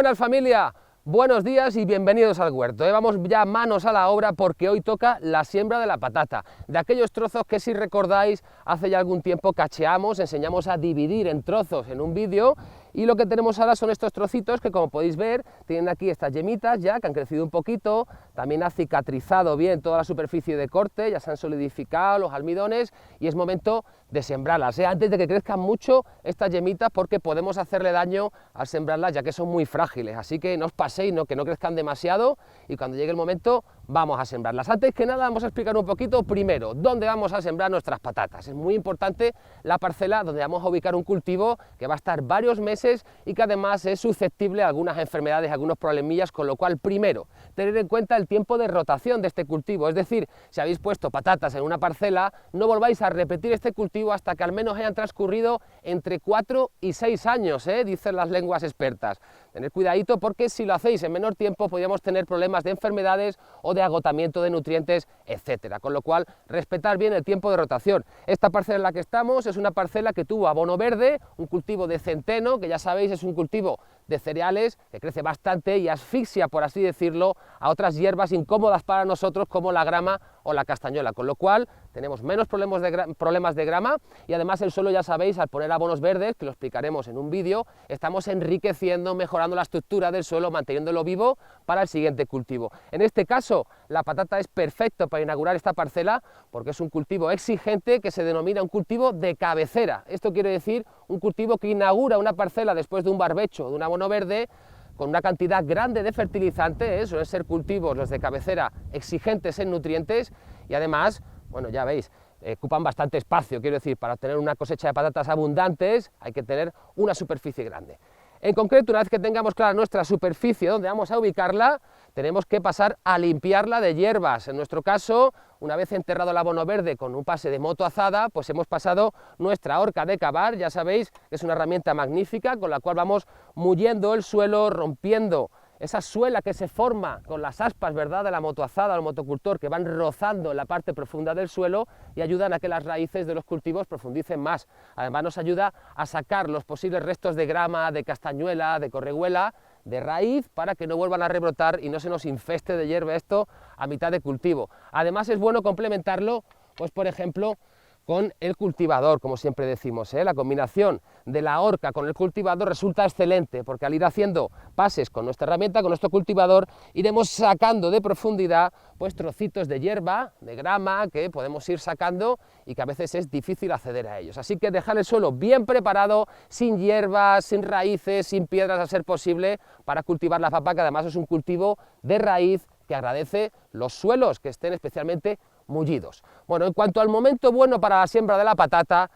Buenas familia, buenos días y bienvenidos al huerto. Vamos ya manos a la obra porque hoy toca la siembra de la patata, de aquellos trozos que, si recordáis, hace ya algún tiempo cacheamos, enseñamos a dividir en trozos en un vídeo, y lo que tenemos ahora son estos trocitos que, como podéis ver, tienen aquí estas yemitas ya que han crecido un poquito, también ha cicatrizado bien toda la superficie de corte, ya se han solidificado los almidones y es momento de sembrarlas, antes de que crezcan mucho estas yemitas, porque podemos hacerle daño al sembrarlas ya que son muy frágiles, así que no os paséis, que no crezcan demasiado, y cuando llegue el momento vamos a sembrarlas. Antes que nada vamos a explicar un poquito primero dónde vamos a sembrar nuestras patatas. Es muy importante la parcela donde vamos a ubicar un cultivo que va a estar varios meses y que además es susceptible a algunas enfermedades, a algunos problemillas, con lo cual primero tener en cuenta el tiempo de rotación de este cultivo, es decir, si habéis puesto patatas en una parcela, no volváis a repetir este cultivo hasta que al menos hayan transcurrido entre 4 y 6 años, dicen las lenguas expertas. Tened cuidadito porque si lo hacéis en menor tiempo podríamos tener problemas de enfermedades o de agotamiento de nutrientes, etcétera, con lo cual respetar bien el tiempo de rotación. Esta parcela en la que estamos es una parcela que tuvo abono verde, un cultivo de centeno, que ya sabéis es un cultivo de cereales que crece bastante y asfixia, por así decirlo, a otras hierbas incómodas para nosotros como la grama o la castañuela, con lo cual tenemos menos problemas de grama, y además el suelo, ya sabéis, al poner abonos verdes, que lo explicaremos en un vídeo, estamos enriqueciendo, mejorando la estructura del suelo, manteniéndolo vivo para el siguiente cultivo. En este caso la patata es perfecto para inaugurar esta parcela porque es un cultivo exigente que se denomina un cultivo de cabecera. Esto quiere decir un cultivo que inaugura una parcela después de un barbecho, de un abono verde, con una cantidad grande de fertilizantes, suelen ser cultivos los de cabecera exigentes en nutrientes y además, bueno, ya veis, ocupan bastante espacio, quiero decir, para obtener una cosecha de patatas abundantes hay que tener una superficie grande. En concreto, una vez que tengamos clara nuestra superficie donde vamos a ubicarla, tenemos que pasar a limpiarla de hierbas. En nuestro caso, una vez enterrado el abono verde con un pase de moto azada, pues hemos pasado nuestra horca de cavar, ya sabéis que es una herramienta magnífica con la cual vamos mulliendo el suelo, rompiendo esa suela que se forma con las aspas, ¿verdad?, de la motoazada o el motocultor, que van rozando en la parte profunda del suelo y ayudan a que las raíces de los cultivos profundicen más. Además nos ayuda a sacar los posibles restos de grama, de castañuela, de correhuela, de raíz, para que no vuelvan a rebrotar y no se nos infeste de hierba esto a mitad de cultivo. Además es bueno complementarlo, pues por ejemplo, con el cultivador, como siempre decimos, la combinación de la horca con el cultivador resulta excelente, porque al ir haciendo pases con nuestra herramienta, con nuestro cultivador, iremos sacando de profundidad pues trocitos de hierba, de grama, que podemos ir sacando y que a veces es difícil acceder a ellos. Así que dejar el suelo bien preparado, sin hierbas, sin raíces, sin piedras a ser posible, para cultivar la papa, que además es un cultivo de raíz que agradece los suelos que estén especialmente mullidos. Bueno, en cuanto al momento bueno para la siembra de la patata,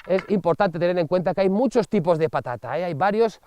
es importante tener en cuenta que hay muchos tipos de patata, hay varios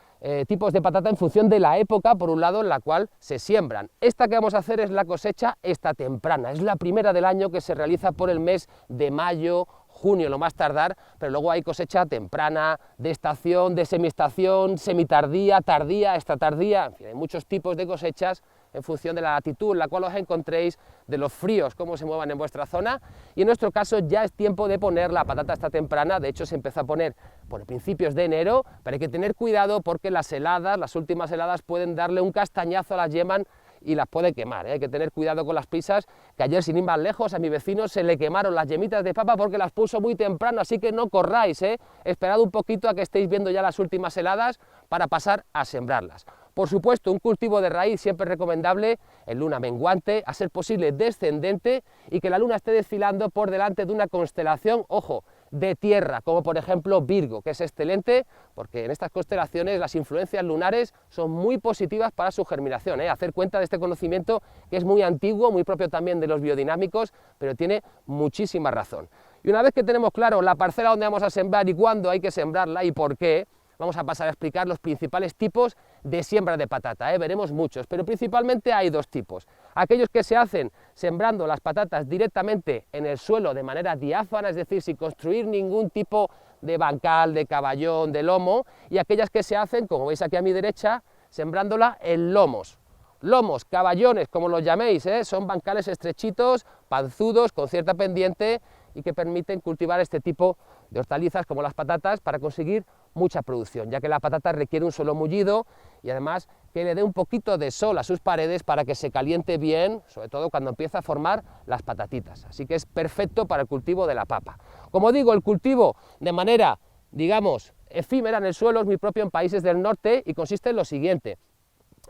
tipos de patata en función de la época, por un lado, en la cual se siembran. Esta que vamos a hacer es la cosecha temprana, es la primera del año, que se realiza por el mes de mayo, junio, lo más tardar, pero luego hay cosecha temprana, de estación, de semiestación, semitardía, tardía, extratardía, en fin, hay muchos tipos de cosechas en función de la latitud en la cual os encontréis, de los fríos, cómo se muevan en vuestra zona, y en nuestro caso ya es tiempo de poner la patata esta temprana. De hecho se empezó a poner por principios de enero, pero hay que tener cuidado porque las heladas, las últimas heladas, pueden darle un castañazo a las yemas y las puede quemar, hay que tener cuidado con las prisas, que ayer, sin ir más lejos, a mi vecino se le quemaron las yemitas de papa porque las puso muy temprano, así que no corráis, esperad un poquito a que estéis viendo ya las últimas heladas para pasar a sembrarlas. Por supuesto, un cultivo de raíz siempre es recomendable en luna menguante, a ser posible descendente, y que la luna esté desfilando por delante de una constelación, ojo, de tierra, como por ejemplo Virgo, que es excelente porque en estas constelaciones las influencias lunares son muy positivas para su germinación, hacer cuenta de este conocimiento que es muy antiguo, muy propio también de los biodinámicos, pero tiene muchísima razón. Y una vez que tenemos claro la parcela donde vamos a sembrar y cuándo hay que sembrarla y por qué, vamos a pasar a explicar los principales tipos de siembra de patata, veremos muchos, pero principalmente hay dos tipos. Aquellos que se hacen sembrando las patatas directamente en el suelo de manera diáfana, es decir, sin construir ningún tipo de bancal, de caballón, de lomo, y aquellas que se hacen, como veis aquí a mi derecha, sembrándola en lomos. Lomos, caballones, como los llaméis, son bancales estrechitos, panzudos, con cierta pendiente, y que permiten cultivar este tipo de hortalizas como las patatas para conseguir mucha producción, ya que la patata requiere un suelo mullido y además que le dé un poquito de sol a sus paredes para que se caliente bien, sobre todo cuando empieza a formar las patatitas. Así que es perfecto para el cultivo de la papa. Como digo, el cultivo de manera, digamos, efímera en el suelo es muy propio en países del norte y consiste en lo siguiente: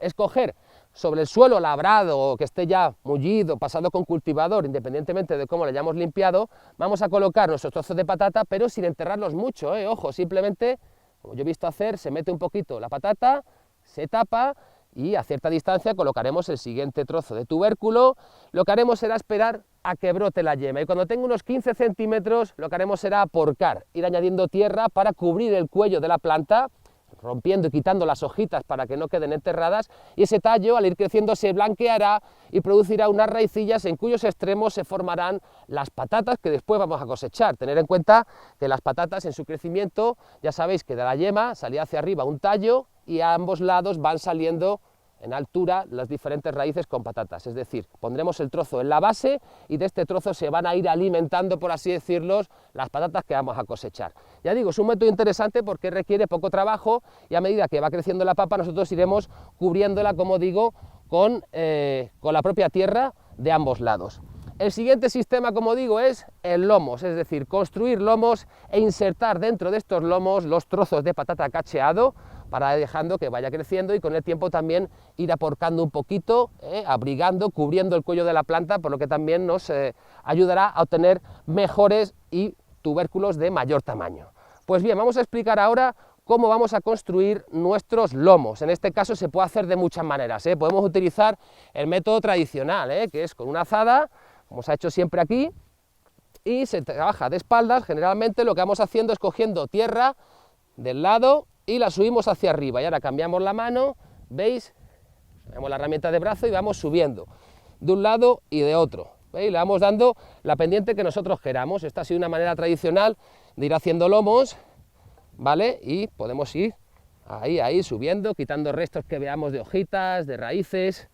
escoger sobre el suelo labrado o que esté ya mullido, pasado con cultivador, independientemente de cómo lo hayamos limpiado, vamos a colocar nuestros trozos de patata, pero sin enterrarlos mucho, ojo, simplemente, como yo he visto hacer, se mete un poquito la patata, se tapa y a cierta distancia colocaremos el siguiente trozo de tubérculo. Lo que haremos será esperar a que brote la yema y cuando tenga unos 15 centímetros lo que haremos será aporcar, ir añadiendo tierra para cubrir el cuello de la planta, rompiendo y quitando las hojitas para que no queden enterradas, y ese tallo al ir creciendo se blanqueará y producirá unas raicillas en cuyos extremos se formarán las patatas que después vamos a cosechar. Tener en cuenta que las patatas en su crecimiento, ya sabéis que de la yema salía hacia arriba un tallo y a ambos lados van saliendo en altura las diferentes raíces con patatas, es decir, pondremos el trozo en la base y de este trozo se van a ir alimentando, por así decirlo, las patatas que vamos a cosechar. Ya digo, es un método interesante porque requiere poco trabajo y a medida que va creciendo la papa nosotros iremos cubriéndola, como digo, con la propia tierra de ambos lados. El siguiente sistema, como digo, es el lomos, es decir, construir lomos e insertar dentro de estos lomos los trozos de patata cacheado, para dejando que vaya creciendo y con el tiempo también ir aporcando un poquito, abrigando, cubriendo el cuello de la planta, por lo que también nos ayudará a obtener mejores y tubérculos de mayor tamaño. Pues bien, vamos a explicar ahora cómo vamos a construir nuestros lomos. En este caso se puede hacer de muchas maneras, podemos utilizar el método tradicional, que es con una azada, como se ha hecho siempre aquí, y se trabaja de espaldas. Generalmente lo que vamos haciendo es cogiendo tierra del lado y la subimos hacia arriba, y ahora cambiamos la mano, ¿veis? Tenemos la herramienta de brazo y vamos subiendo de un lado y de otro, ¿veis? Le vamos dando la pendiente que nosotros queramos. Esta ha sido una manera tradicional de ir haciendo lomos, ¿vale? Y podemos ir ahí subiendo, quitando restos que veamos de hojitas, de raíces.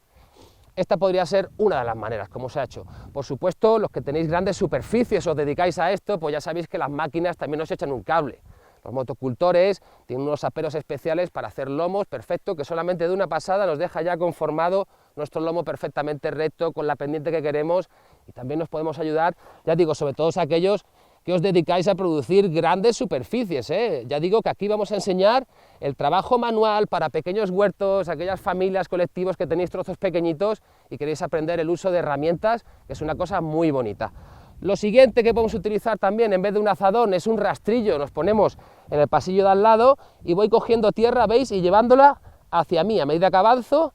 Esta podría ser una de las maneras como se ha hecho. Por supuesto, los que tenéis grandes superficies, os dedicáis a esto, pues ya sabéis que las máquinas también nos echan un cable. Los motocultores tienen unos aperos especiales para hacer lomos perfecto, que solamente de una pasada nos deja ya conformado nuestro lomo perfectamente recto, con la pendiente que queremos, y también nos podemos ayudar, ya digo, sobre todo aquellos que os dedicáis a producir grandes superficies, Ya digo que aquí vamos a enseñar el trabajo manual para pequeños huertos, aquellas familias, colectivos que tenéis trozos pequeñitos y queréis aprender el uso de herramientas, que es una cosa muy bonita. Lo siguiente que podemos utilizar también, en vez de un azadón, es un rastrillo. Nos ponemos en el pasillo de al lado y voy cogiendo tierra, ¿veis? Y llevándola hacia mí a medida que avanzo,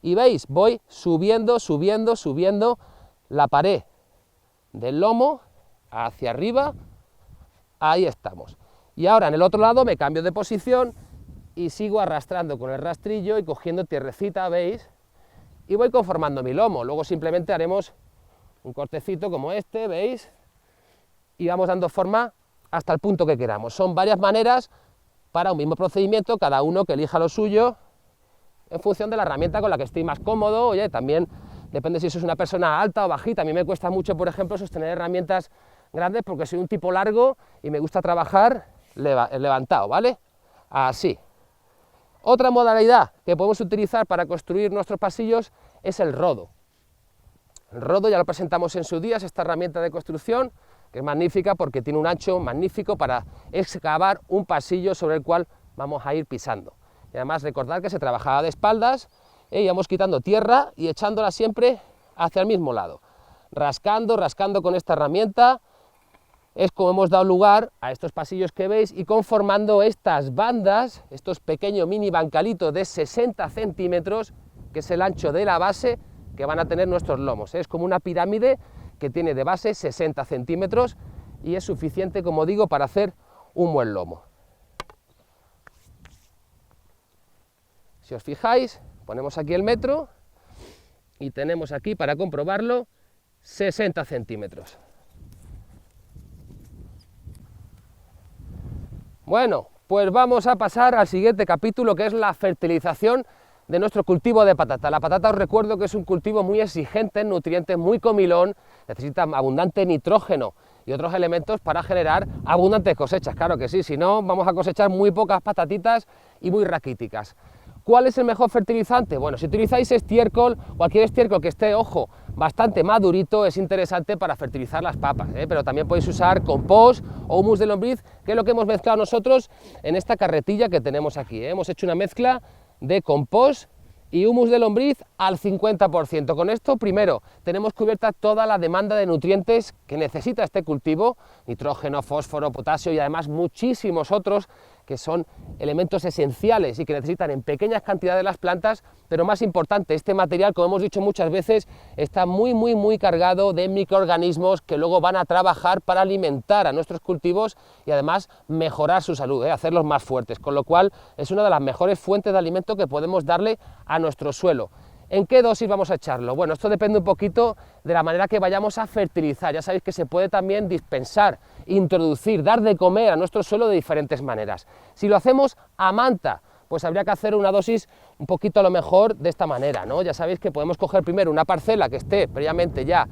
y ¿veis? Voy subiendo la pared del lomo hacia arriba, ahí estamos. Y ahora en el otro lado me cambio de posición y sigo arrastrando con el rastrillo y cogiendo tierrecita, ¿veis? Y voy conformando mi lomo. Luego simplemente haremos un cortecito como este, ¿veis? Y vamos dando forma hasta el punto que queramos. Son varias maneras para un mismo procedimiento, cada uno que elija lo suyo en función de la herramienta con la que estéis más cómodo. Oye, también depende si sois una persona alta o bajita. A mí me cuesta mucho, por ejemplo, sostener herramientas grandes porque soy un tipo largo y me gusta trabajar levantado, ¿vale? Así. Otra modalidad que podemos utilizar para construir nuestros pasillos es el rodo. El rodo ya lo presentamos en su día, es esta herramienta de construcción que es magnífica porque tiene un ancho magnífico para excavar un pasillo sobre el cual vamos a ir pisando. Y además recordad que se trabajaba de espaldas, íbamos quitando tierra y echándola siempre hacia el mismo lado. Rascando con esta herramienta es como hemos dado lugar a estos pasillos que veis y conformando estas bandas, estos pequeños mini bancalitos de 60 centímetros, que es el ancho de la base que van a tener nuestros lomos. Es como una pirámide que tiene de base 60 centímetros y es suficiente, como digo, para hacer un buen lomo. Si os fijáis, ponemos aquí el metro y tenemos aquí, para comprobarlo, 60 centímetros. Bueno, pues vamos a pasar al siguiente capítulo, que es la fertilización de nuestro cultivo de patata. La patata, os recuerdo que es un cultivo muy exigente en nutrientes, muy comilón, necesita abundante nitrógeno y otros elementos para generar abundantes cosechas, claro que sí, si no vamos a cosechar muy pocas patatitas y muy raquíticas. ¿Cuál es el mejor fertilizante? Bueno, si utilizáis estiércol, cualquier estiércol que esté, ojo, bastante madurito, es interesante para fertilizar las papas, pero también podéis usar compost o humus de lombriz, que es lo que hemos mezclado nosotros en esta carretilla que tenemos aquí. Hemos hecho una mezcla de compost y humus de lombriz al 50%. Con esto, primero, tenemos cubierta toda la demanda de nutrientes que necesita este cultivo, nitrógeno, fósforo, potasio y además muchísimos otros que son elementos esenciales y que necesitan en pequeñas cantidades las plantas, pero más importante, este material, como hemos dicho muchas veces, está muy cargado de microorganismos que luego van a trabajar para alimentar a nuestros cultivos y además mejorar su salud, hacerlos más fuertes, con lo cual es una de las mejores fuentes de alimento que podemos darle a nuestro suelo. ¿En qué dosis vamos a echarlo? Bueno, esto depende un poquito de la manera que vayamos a fertilizar. Ya sabéis que se puede también dispensar, introducir, dar de comer a nuestro suelo de diferentes maneras. Si lo hacemos a manta, pues habría que hacer una dosis un poquito a lo mejor de esta manera, ¿no? Ya sabéis que podemos coger primero una parcela que esté previamente ya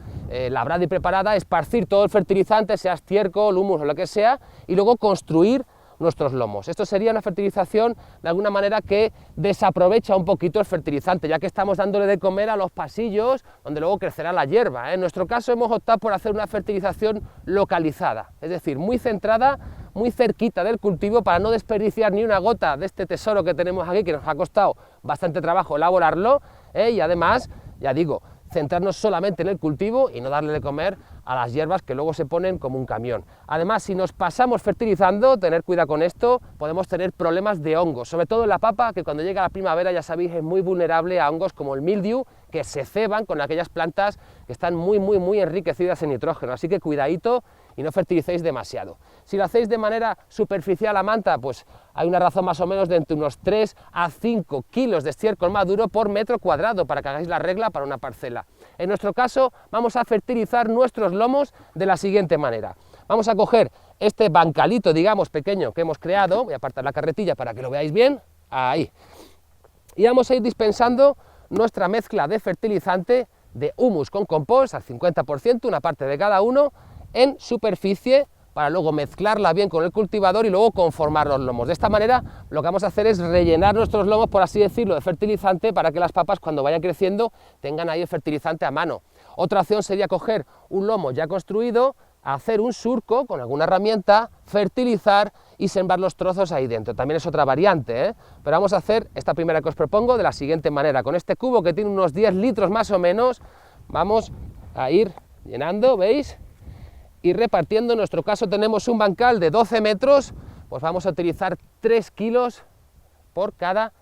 labrada y preparada, esparcir todo el fertilizante, sea estiércol, humus o lo que sea, y luego construir nuestros lomos. Esto sería una fertilización de alguna manera que desaprovecha un poquito el fertilizante, ya que estamos dándole de comer a los pasillos donde luego crecerá la hierba. En nuestro caso hemos optado por hacer una fertilización localizada, es decir, muy centrada, muy cerquita del cultivo para no desperdiciar ni una gota de este tesoro que tenemos aquí, que nos ha costado bastante trabajo elaborarlo, y además, ya digo, centrarnos solamente en el cultivo y no darle de comer a las hierbas que luego se ponen como un camión. Además, si nos pasamos fertilizando, tener cuidado con esto, podemos tener problemas de hongos, sobre todo en la papa, que cuando llega la primavera, ya sabéis, es muy vulnerable a hongos como el mildiu, que se ceban con aquellas plantas que están muy enriquecidas en nitrógeno, así que cuidadito y no fertilicéis demasiado. Si lo hacéis de manera superficial a manta, pues hay una razón más o menos de entre unos 3 a 5 kilos de estiércol maduro por metro cuadrado, para que hagáis la regla para una parcela. En nuestro caso, vamos a fertilizar nuestros lomos de la siguiente manera. Vamos a coger este bancalito, digamos, pequeño que hemos creado, voy a apartar la carretilla para que lo veáis bien, ahí, y vamos a ir dispensando nuestra mezcla de fertilizante de humus con compost al 50%, una parte de cada uno, en superficie, para luego mezclarla bien con el cultivador y luego conformar los lomos. De esta manera lo que vamos a hacer es rellenar nuestros lomos, por así decirlo, de fertilizante para que las papas cuando vayan creciendo tengan ahí el fertilizante a mano. Otra opción sería coger un lomo ya construido, hacer un surco con alguna herramienta, fertilizar y sembrar los trozos ahí dentro. También es otra variante, pero vamos a hacer esta primera que os propongo de la siguiente manera. Con este cubo que tiene unos 10 litros más o menos, vamos a ir llenando, ¿veis? Y repartiendo. En nuestro caso tenemos un bancal de 12 metros, pues vamos a utilizar 3 kilos por cada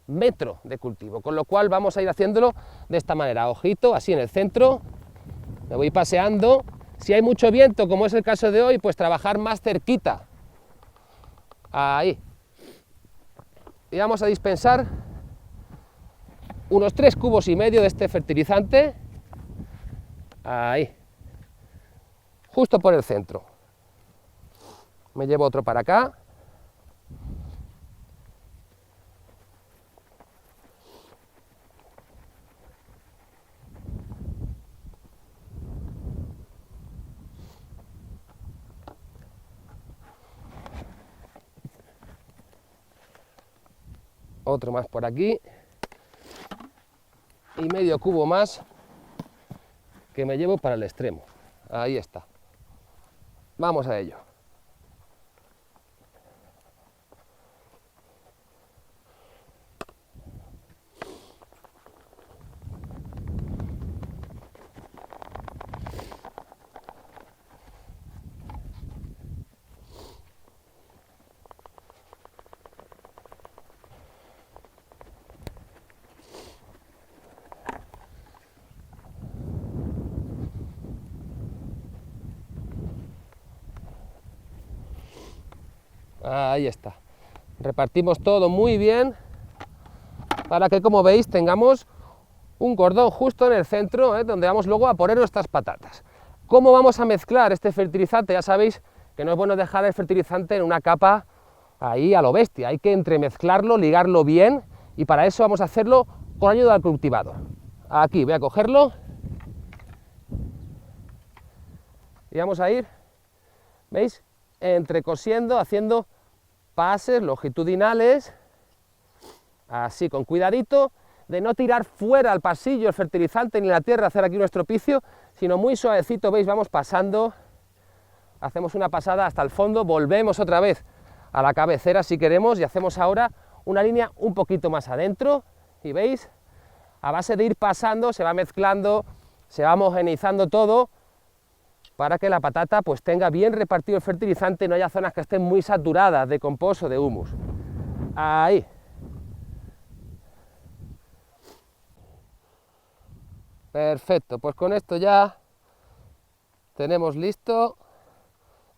metro de cultivo, con lo cual vamos a ir haciéndolo de esta manera, ojito, así en el centro, me voy paseando. Si hay mucho viento, como es el caso de hoy, pues trabajar más cerquita, ahí, y vamos a dispensar unos 3,5 cubos de este fertilizante, ahí, justo por el centro. Me llevo otro para acá. Otro más por aquí. Y medio cubo más que me llevo para el extremo. Ahí está. Vamos a ello. Ahí está. Repartimos todo muy bien para que, como veis, tengamos un cordón justo en el centro, donde vamos luego a poner nuestras patatas. ¿Cómo vamos a mezclar este fertilizante? Ya sabéis que no es bueno dejar el fertilizante en una capa ahí a lo bestia, hay que entremezclarlo, ligarlo bien y para eso vamos a hacerlo con ayuda del cultivador. Aquí voy a cogerlo y vamos a ir, ¿veis?, entrecosiendo, haciendo pases longitudinales, así con cuidadito, de no tirar fuera al pasillo el fertilizante ni la tierra, hacer aquí un estropicio, sino muy suavecito, ¿veis?, vamos pasando, hacemos una pasada hasta el fondo, volvemos otra vez a la cabecera si queremos y hacemos ahora una línea un poquito más adentro y veis, a base de ir pasando se va mezclando, se va homogeneizando todo para que la patata pues tenga bien repartido el fertilizante y no haya zonas que estén muy saturadas de compost o de humus. Ahí. Perfecto, pues con esto ya tenemos listo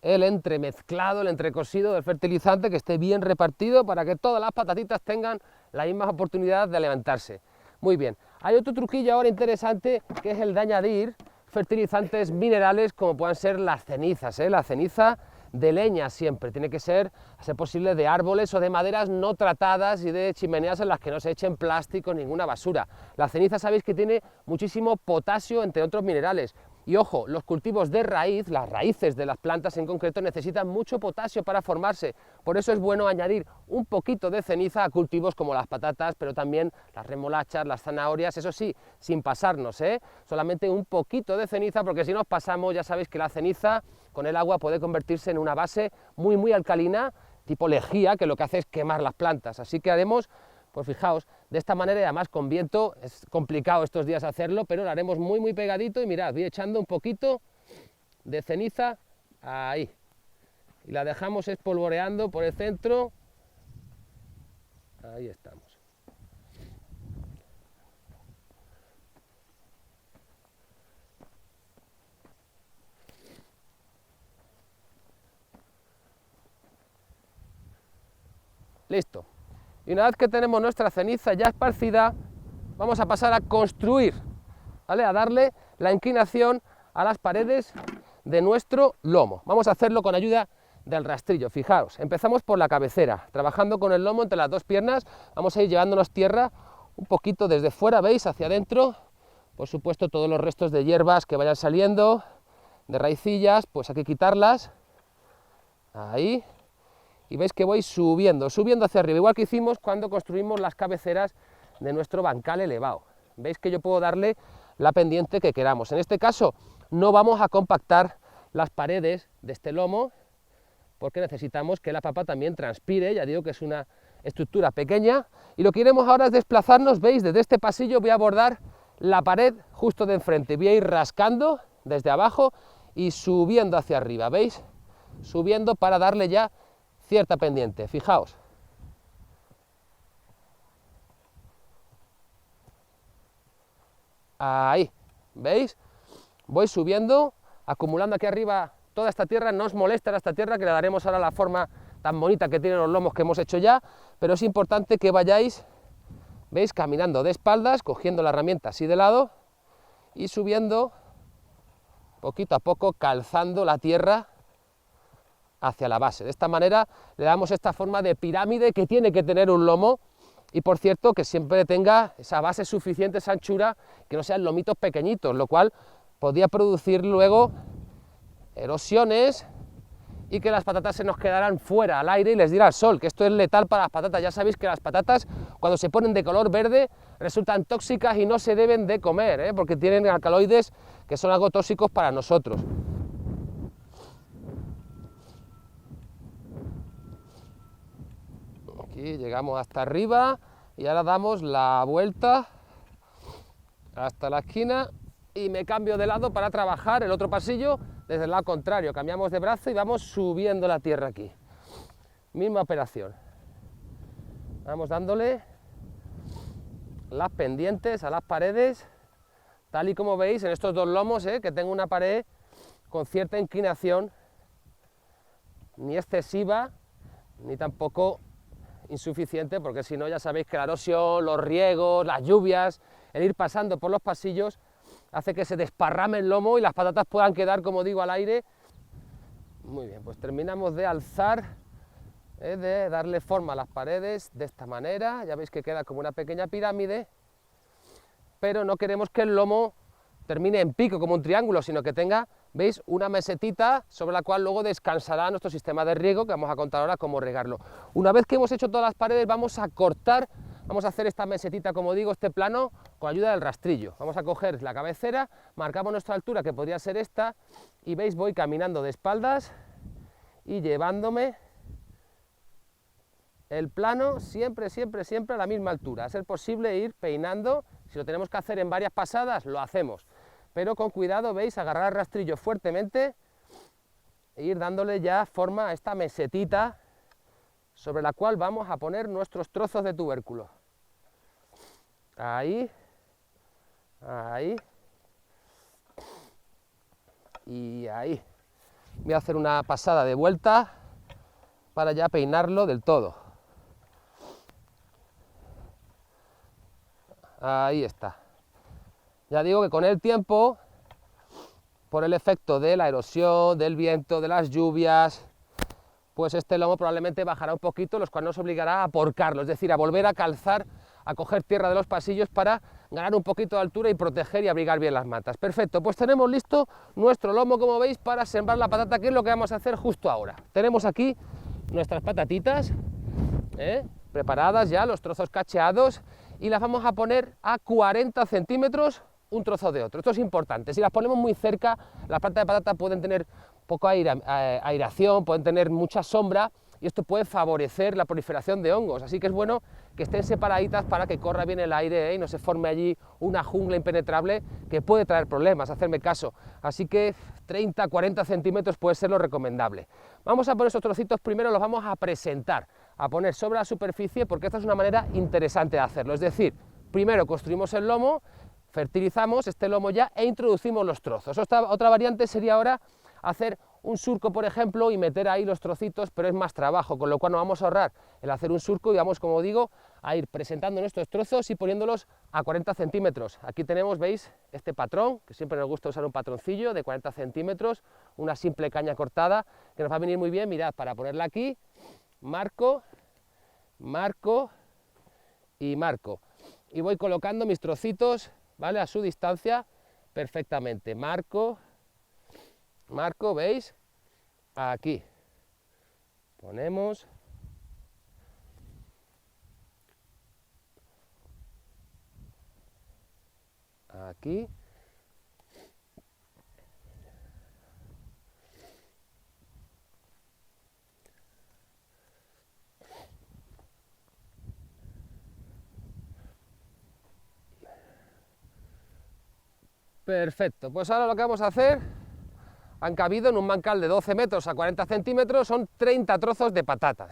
el entremezclado, el entrecosido del fertilizante, que esté bien repartido para que todas las patatitas tengan la misma oportunidad de alimentarse. Muy bien, hay otro truquillo ahora interesante, que es el de añadir fertilizantes minerales como puedan ser las cenizas, la ceniza de leña siempre, tiene que ser, a ser posible, de árboles o de maderas no tratadas y de chimeneas en las que no se echen plástico, ninguna basura. La ceniza sabéis que tiene muchísimo potasio, entre otros minerales. Y ojo, los cultivos de raíz, las raíces de las plantas en concreto, necesitan mucho potasio para formarse, por eso es bueno añadir un poquito de ceniza a cultivos como las patatas, pero también las remolachas, las zanahorias, eso sí, sin pasarnos, solamente un poquito de ceniza, porque si nos pasamos ya sabéis que la ceniza con el agua puede convertirse en una base muy alcalina, tipo lejía, que lo que hace es quemar las plantas, así que haremos, pues fijaos, de esta manera, y además con viento, es complicado estos días hacerlo, pero lo haremos muy pegadito y mirad, voy echando un poquito de ceniza ahí, y la dejamos espolvoreando por el centro, ahí estamos. Listo. Y una vez que tenemos nuestra ceniza ya esparcida, vamos a pasar a construir, ¿vale?, a darle la inclinación a las paredes de nuestro lomo. Vamos a hacerlo con ayuda del rastrillo, fijaos, empezamos por la cabecera, trabajando con el lomo entre las dos piernas, vamos a ir llevándonos tierra un poquito desde fuera, ¿veis?, hacia adentro, por supuesto todos los restos de hierbas que vayan saliendo, de raicillas, pues hay que quitarlas, ahí. Y veis que voy subiendo hacia arriba, igual que hicimos cuando construimos las cabeceras de nuestro bancal elevado. Veis que yo puedo darle la pendiente que queramos. En este caso no vamos a compactar las paredes de este lomo, porque necesitamos que la papa también transpire, ya digo que es una estructura pequeña, y lo que queremos ahora es desplazarnos, veis, desde este pasillo voy a abordar la pared justo de enfrente, voy a ir rascando desde abajo y subiendo hacia arriba, ¿veis? Subiendo para darle ya cierta pendiente, fijaos. Ahí, ¿veis? Voy subiendo, acumulando aquí arriba toda esta tierra, no os molesta esta tierra, que le daremos ahora la forma tan bonita que tienen los lomos que hemos hecho ya, pero es importante que vayáis, ¿veis?, caminando de espaldas, cogiendo la herramienta así de lado, y subiendo, poquito a poco, calzando la tierra hacia la base. De esta manera le damos esta forma de pirámide que tiene que tener un lomo, y por cierto que siempre tenga esa base suficiente, esa anchura, que no sean lomitos pequeñitos, lo cual podría producir luego erosiones y que las patatas se nos quedaran fuera al aire y les diera el sol, que esto es letal para las patatas. Ya sabéis que las patatas, cuando se ponen de color verde, resultan tóxicas y no se deben de comer, porque tienen alcaloides que son algo tóxicos para nosotros. Aquí llegamos hasta arriba y ahora damos la vuelta hasta la esquina y me cambio de lado para trabajar el otro pasillo desde el lado contrario. Cambiamos de brazo y vamos subiendo la tierra aquí. Misma operación. Vamos dándole las pendientes a las paredes, tal y como veis en estos dos lomos, que tengo una pared con cierta inclinación, ni excesiva, ni tampoco insuficiente, porque si no ya sabéis que la erosión, los riegos, las lluvias, el ir pasando por los pasillos hace que se desparrame el lomo y las patatas puedan quedar, como digo, al aire. Muy bien, pues terminamos de alzar de darle forma a las paredes de esta manera. Ya veis que queda como una pequeña pirámide, pero no queremos que el lomo termine en pico como un triángulo, sino que tenga, veis, una mesetita sobre la cual luego descansará nuestro sistema de riego, que vamos a contar ahora cómo regarlo. Una vez que hemos hecho todas las paredes, vamos a cortar, vamos a hacer esta mesetita, como digo, este plano, con ayuda del rastrillo. Vamos a coger la cabecera, marcamos nuestra altura, que podría ser esta, y veis, voy caminando de espaldas y llevándome el plano siempre, siempre, siempre a la misma altura. A ser posible ir peinando. Si lo tenemos que hacer en varias pasadas, lo hacemos, pero con cuidado, veis, agarrar el rastrillo fuertemente e ir dándole ya forma a esta mesetita sobre la cual vamos a poner nuestros trozos de tubérculo. Ahí, ahí y ahí. Voy a hacer una pasada de vuelta para ya peinarlo del todo. Ahí está. Ya digo que con el tiempo, por el efecto de la erosión, del viento, de las lluvias, pues este lomo probablemente bajará un poquito, lo cual nos obligará a porcarlo, es decir, a volver a calzar, a coger tierra de los pasillos para ganar un poquito de altura y proteger y abrigar bien las matas. Perfecto, pues tenemos listo nuestro lomo, como veis, para sembrar la patata, que es lo que vamos a hacer justo ahora. Tenemos aquí nuestras patatitas, preparadas ya, los trozos cacheados, y las vamos a poner a 40 centímetros un trozo de otro. Esto es importante. Si las ponemos muy cerca, las plantas de patata pueden tener poca aireación, pueden tener mucha sombra, y esto puede favorecer la proliferación de hongos. Así que es bueno que estén separaditas para que corra bien el aire, y no se forme allí una jungla impenetrable que puede traer problemas, hacerme caso. Así que 30-40 centímetros puede ser lo recomendable. Vamos a poner estos trocitos, primero los vamos a presentar, a poner sobre la superficie, porque esta es una manera interesante de hacerlo. Es decir, primero construimos el lomo, fertilizamos este lomo ya e introducimos los trozos. Otra variante sería ahora hacer un surco, por ejemplo, y meter ahí los trocitos, pero es más trabajo, con lo cual nos vamos a ahorrar el hacer un surco y vamos, como digo, a ir presentando nuestros trozos y poniéndolos a 40 centímetros. Aquí tenemos, veis, este patrón, que siempre nos gusta usar un patroncillo de 40 centímetros, una simple caña cortada, que nos va a venir muy bien. Mirad, para ponerla aquí, marco, marco y marco. Y voy colocando mis trocitos, ¿vale?, a su distancia perfectamente. Marco, marco, ¿veis? Aquí. Ponemos. Aquí. Perfecto, pues ahora lo que vamos a hacer, han cabido en un mancal de 12 metros a 40 centímetros, son 30 trozos de patatas,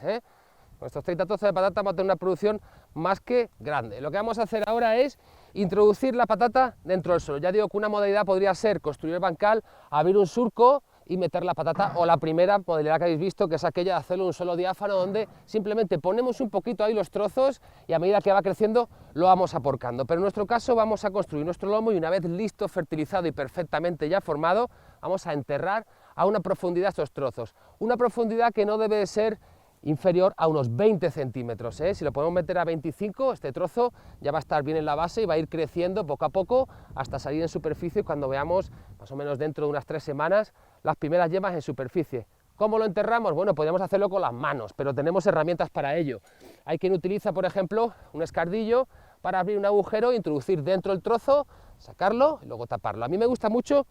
Con estos 30 trozos de patata vamos a tener una producción más que grande. Lo que vamos a hacer ahora es introducir la patata dentro del suelo. Ya digo que una modalidad podría ser construir el bancal, abrir un surco y meter la patata, o la primera modalidad que habéis visto, que es aquella de hacerlo en un suelo diáfano, donde simplemente ponemos un poquito ahí los trozos y a medida que va creciendo lo vamos aporcando. Pero en nuestro caso vamos a construir nuestro lomo y una vez listo, fertilizado y perfectamente ya formado, vamos a enterrar a una profundidad estos trozos. Una profundidad que no debe de ser inferior a unos 20 centímetros, Si lo podemos meter a 25, este trozo ya va a estar bien en la base y va a ir creciendo poco a poco hasta salir en superficie cuando veamos, más o menos dentro de unas 3 semanas, las primeras yemas en superficie. ¿Cómo lo enterramos? Bueno, podemos hacerlo con las manos, pero tenemos herramientas para ello. Hay quien utiliza, por ejemplo, un escardillo para abrir un agujero, introducir dentro el trozo, sacarlo y luego taparlo. A mí me gusta mucho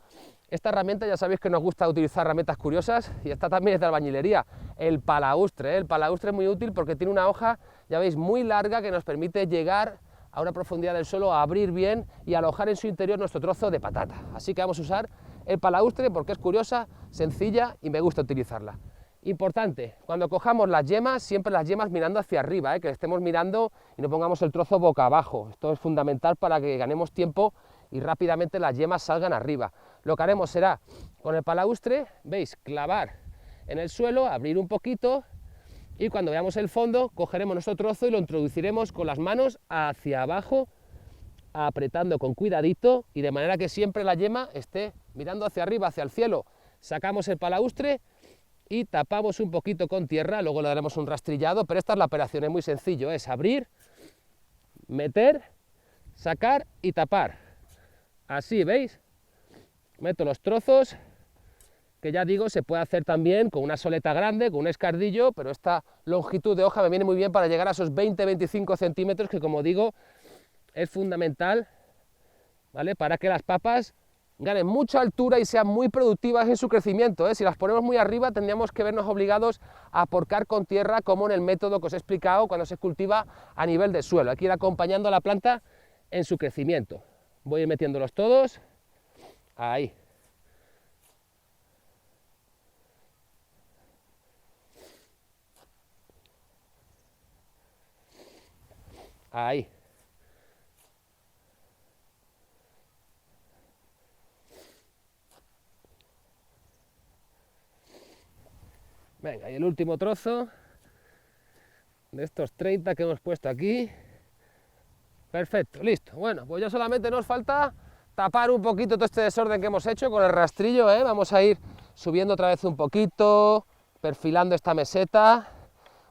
esta herramienta, ya sabéis que nos gusta utilizar herramientas curiosas, y esta también es de albañilería, el palaustre. El palaustre es muy útil porque tiene una hoja, ya veis, muy larga, que nos permite llegar a una profundidad del suelo, a abrir bien y alojar en su interior nuestro trozo de patata. Así que vamos a usar el palaustre porque es curiosa, sencilla y me gusta utilizarla. Importante, cuando cojamos las yemas, siempre las yemas mirando hacia arriba, que estemos mirando y no pongamos el trozo boca abajo. Esto es fundamental para que ganemos tiempo y rápidamente las yemas salgan arriba. Lo que haremos será, con el palaustre, veis, clavar en el suelo, abrir un poquito, y cuando veamos el fondo, cogeremos nuestro trozo y lo introduciremos con las manos hacia abajo, apretando con cuidadito y de manera que siempre la yema esté mirando hacia arriba, hacia el cielo. Sacamos el palaustre y tapamos un poquito con tierra, luego le daremos un rastrillado, pero esta es la operación, es muy sencillo, es abrir, meter, sacar y tapar. Así, ¿veis? Meto los trozos, que ya digo, se puede hacer también con una soleta grande, con un escardillo, pero esta longitud de hoja me viene muy bien para llegar a esos 20-25 centímetros, que como digo, es fundamental, ¿vale?, para que las papas ganen mucha altura y sean muy productivas en su crecimiento, ¿eh? Si las ponemos muy arriba tendríamos que vernos obligados a porcar con tierra, como en el método que os he explicado cuando se cultiva a nivel de suelo. Hay que ir acompañando a la planta en su crecimiento. Voy a ir metiéndolos todos, ahí. Ahí. Venga, y el último trozo de estos 30 que hemos puesto aquí. Perfecto, listo. Bueno, pues ya solamente nos falta tapar un poquito todo este desorden que hemos hecho con el rastrillo, ¿eh? Vamos a ir subiendo otra vez un poquito, perfilando esta meseta.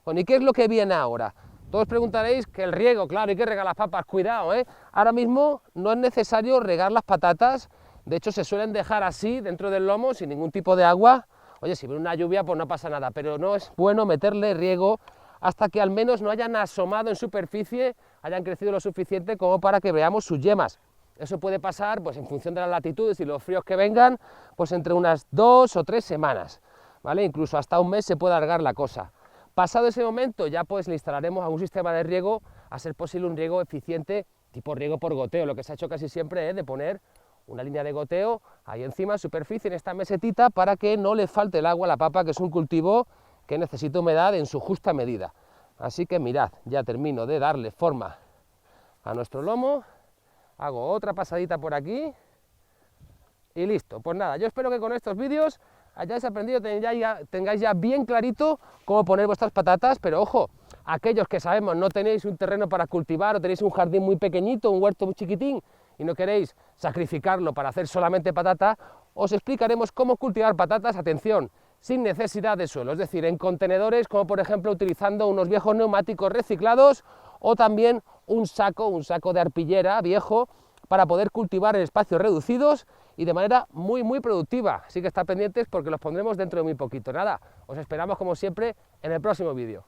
Bueno, ¿y qué es lo que viene ahora? Todos preguntaréis que el riego, claro, hay que regar las papas, cuidado, ¿eh? Ahora mismo no es necesario regar las patatas, de hecho se suelen dejar así dentro del lomo sin ningún tipo de agua. Oye, si viene una lluvia pues no pasa nada, pero no es bueno meterle riego hasta que al menos no hayan asomado en superficie, hayan crecido lo suficiente como para que veamos sus yemas. Eso puede pasar, pues en función de las latitudes y los fríos que vengan, pues entre unas 2 o 3 semanas, ¿vale? Incluso hasta un mes se puede alargar la cosa. Pasado ese momento ya pues le instalaremos algún sistema de riego, a ser posible un riego eficiente, tipo riego por goteo, lo que se ha hecho casi siempre es de poner una línea de goteo ahí encima, en superficie, en esta mesetita, para que no le falte el agua a la papa, que es un cultivo que necesita humedad en su justa medida. Así que mirad, ya termino de darle forma a nuestro lomo, hago otra pasadita por aquí y listo. Pues nada, yo espero que con estos vídeos hayáis aprendido, tengáis ya bien clarito cómo poner vuestras patatas, pero ojo, aquellos que sabemos no tenéis un terreno para cultivar o tenéis un jardín muy pequeñito, un huerto muy chiquitín y no queréis sacrificarlo para hacer solamente patata, os explicaremos cómo cultivar patatas, atención, sin necesidad de suelo, es decir, en contenedores, como por ejemplo utilizando unos viejos neumáticos reciclados o también un saco de arpillera viejo para poder cultivar en espacios reducidos y de manera muy productiva. Así que estad pendientes porque los pondremos dentro de muy poquito. Nada, os esperamos como siempre en el próximo vídeo.